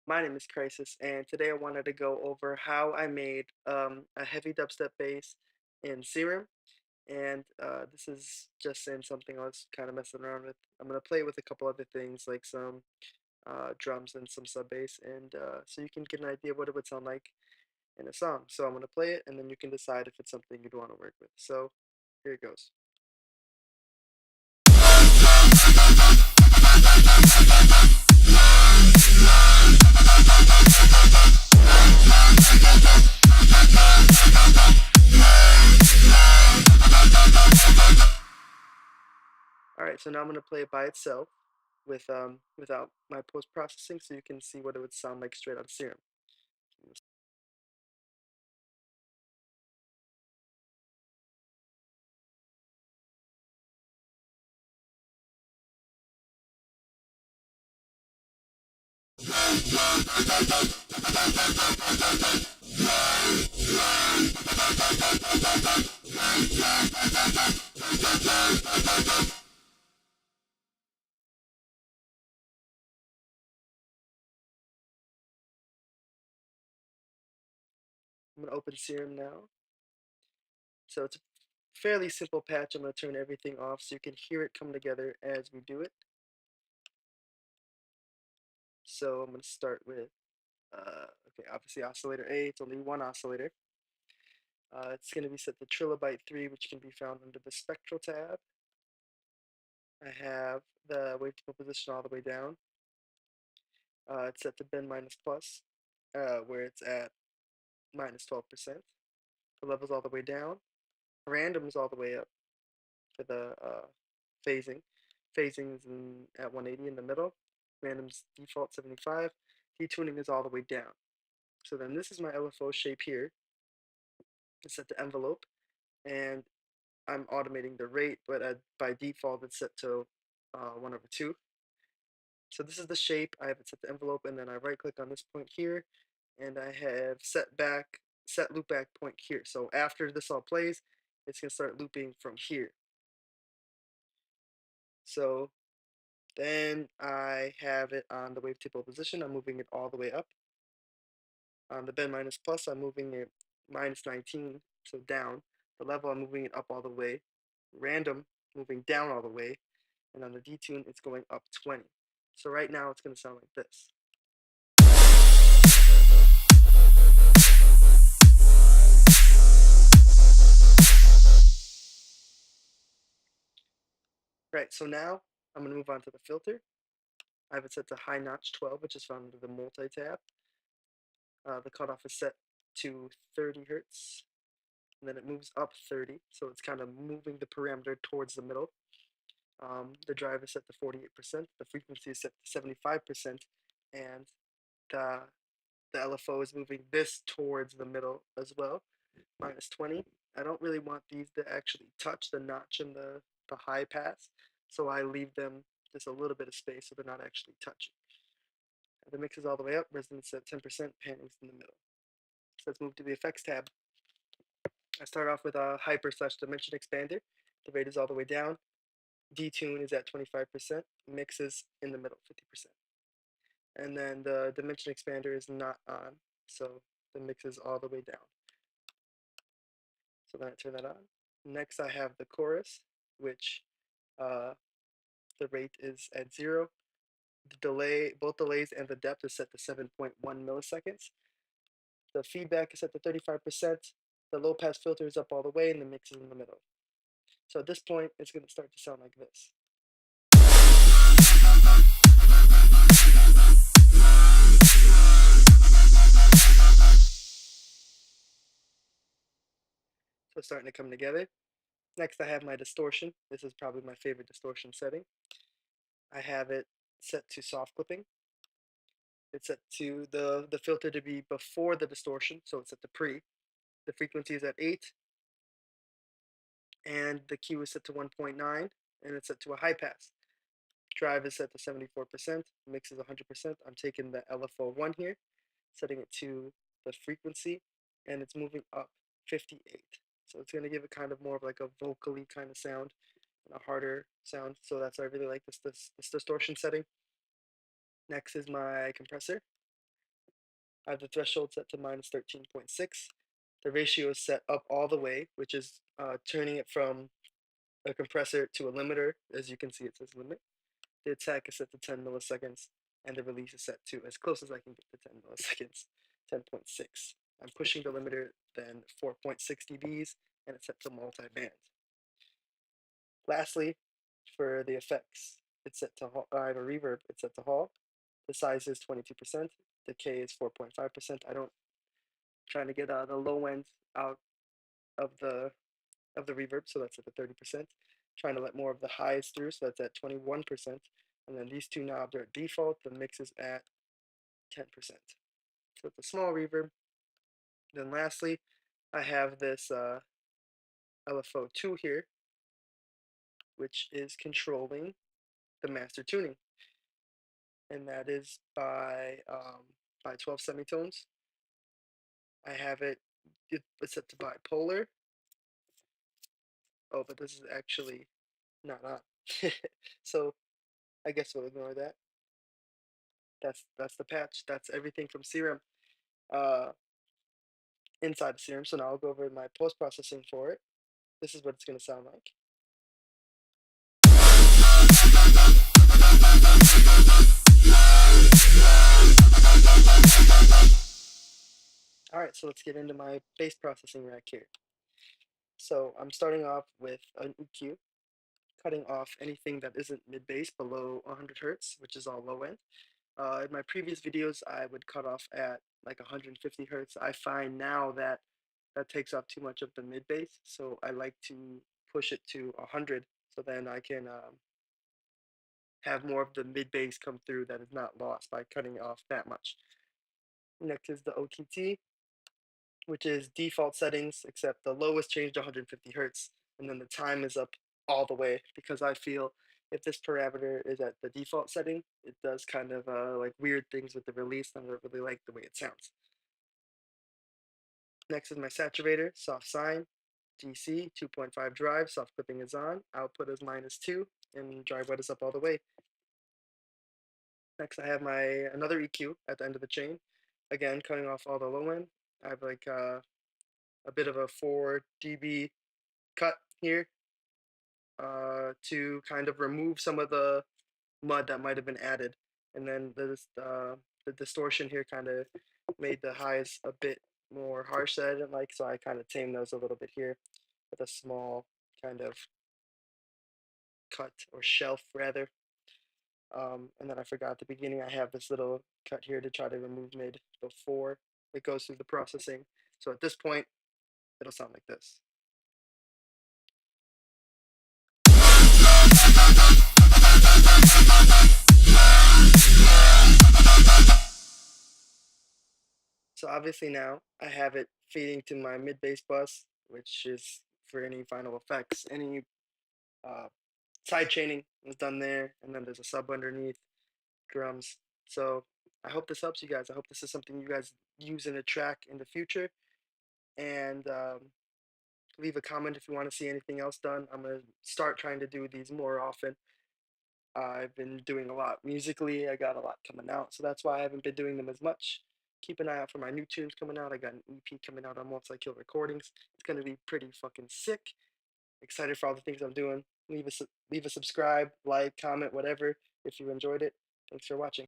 My name is Crisis, and today I wanted to go over how I made a heavy dubstep bass in Serum. And this is just in something I was kind of messing around with. I'm going to play with a couple other things like some drums and some sub bass, and so you can get an idea of what it would sound like in a song. So I'm going to play it, and then you can decide if it's something you'd want to work with. So here it goes. All right, so now I'm going to play it by itself without my post processing, so you can see what it would sound like straight on Serum. I'm going to open Serum now. So it's a fairly simple patch. I'm going to turn everything off so you can hear it come together as we do it. So I'm going to start with, okay, obviously oscillator A. It's only one oscillator. It's going to be set to Trilobite 3, which can be found under the Spectral tab. I have the wavetable position all the way down. It's set to bend minus plus, where it's at minus 12%. The level's all the way down. Random is all the way up for the phasing. Phasing is at 180 in the middle. Random's default 75. Detuning is all the way down. So then this is my LFO shape here. It's set to envelope, and I'm automating the rate, but by default it's set to 1/2. So this is the shape. I have it set to envelope, and then I right click on this point here, and I have set loop back point here. So after this all plays, it's gonna start looping from here. So then I have it on the wavetable position. I'm moving it all the way up. On the bend minus plus, I'm moving it minus 19, so down. The level, I'm moving it up all the way. Random, moving down all the way. And on the detune, it's going up 20. So right now, it's going to sound like this. Right, so now I'm going to move on to the filter. I have it set to high notch 12, which is found under the multi-tab. The cutoff is set to 30 hertz, and then it moves up 30, so it's kind of moving the parameter towards the middle. The drive is set to 48%, the frequency is set to 75%, and the, the LFO is moving this towards the middle as well, minus 20. I don't really want these to actually touch the notch and the high pass, so I leave them just a little bit of space so they're not actually touching. The mix is all the way up, resonance at 10%, panning's in the middle. So let's move to the effects tab. I start off with a hyper/dimension expander. The rate is all the way down. Detune is at 25%. Mix is in the middle, 50%. And then the dimension expander is not on, so the mix is all the way down. So then I turn that on. Next I have the chorus, which the rate is at 0. The delay, both delays and the depth is set to 7.1 milliseconds. The feedback is set to 35%. The low pass filter is up all the way, and the mix is in the middle. So at this point, it's going to start to sound like this. So it's starting to come together. Next, I have my distortion. This is probably my favorite distortion setting. I have it set to soft clipping. It's set to the filter to be before the distortion, so it's at the pre. The frequency is at 8, and the Q is set to 1.9, and it's set to a high pass. Drive is set to 74%, mix is 100%. I'm taking the LFO1 here, setting it to the frequency, and it's moving up 58. So it's going to give it kind of more of like a vocally kind of sound, and a harder sound. So that's why I really like this distortion setting. Next is my compressor. I have the threshold set to minus 13.6. The ratio is set up all the way, which is turning it from a compressor to a limiter. As you can see, it says limit. The attack is set to 10 milliseconds, and the release is set to as close as I can get to 10 milliseconds, 10.6. I'm pushing the limiter, then 4.6 dBs, and it's set to multi-band. Lastly, for the effects, it's set to I have a reverb, it's set to Hall. The size is 22%. The K is 4.5%. Trying to get the low end out of the reverb, so that's at the 30%. Trying to let more of the highs through, so that's at 21%. And then these two knobs are at default. The mix is at 10%. So it's a small reverb. Then lastly, I have this LFO2 here, which is controlling the master tuning, and that is by 12 semitones. I have it's set to bipolar. Oh, but this is actually not on. So I guess we'll ignore that. That's the patch. That's everything from Serum uh, inside the Serum. So now I'll go over my post-processing for it. This is what it's going to sound like. All right, so let's get into my bass processing rack here. So I'm starting off with an EQ, cutting off anything that isn't mid-bass below 100 hertz, which is all low end. In my previous videos, I would cut off at like 150 hertz. I find now that that takes off too much of the mid bass, so I like to push it to 100, so then I can have more of the mid bass come through that is not lost by cutting off that much. Next is the OTT, which is default settings, except the low is changed to 150 hertz, and then the time is up all the way, because I feel if this parameter is at the default setting, it does kind of like weird things with the release, and I don't really like the way it sounds. Next is my saturator, soft sine, DC, 2.5 drive, soft clipping is on, output is -2, and drive wet is up all the way. Next I have my another EQ at the end of the chain, again cutting off all the low end. I have like a bit of a 4 dB cut here to kind of remove some of the mud that might have been added, and then the distortion here kind of made the highs a bit more harsh that I didn't like, so I kind of tamed those a little bit here with a small kind of cut or shelf rather. And then I forgot at the beginning I have this little cut here to try to remove mid before it goes through the processing. So at this point, it'll sound like this. So obviously now I have it feeding to my mid bass bus, which is for any final effects. Any side chaining is done there, and then there's a sub underneath, drums. So I hope this helps you guys. I hope this is something you guys use in a track in the future. And leave a comment if you want to see anything else done. I'm going to start trying to do these more often. I've been doing a lot musically. I got a lot coming out, so that's why I haven't been doing them as much. Keep an eye out for my new tunes coming out. I got an EP coming out on Multi Kill Recordings. It's going to be pretty fucking sick. Excited for all the things I'm doing. Leave a subscribe, like, comment, whatever if you enjoyed it. Thanks for watching.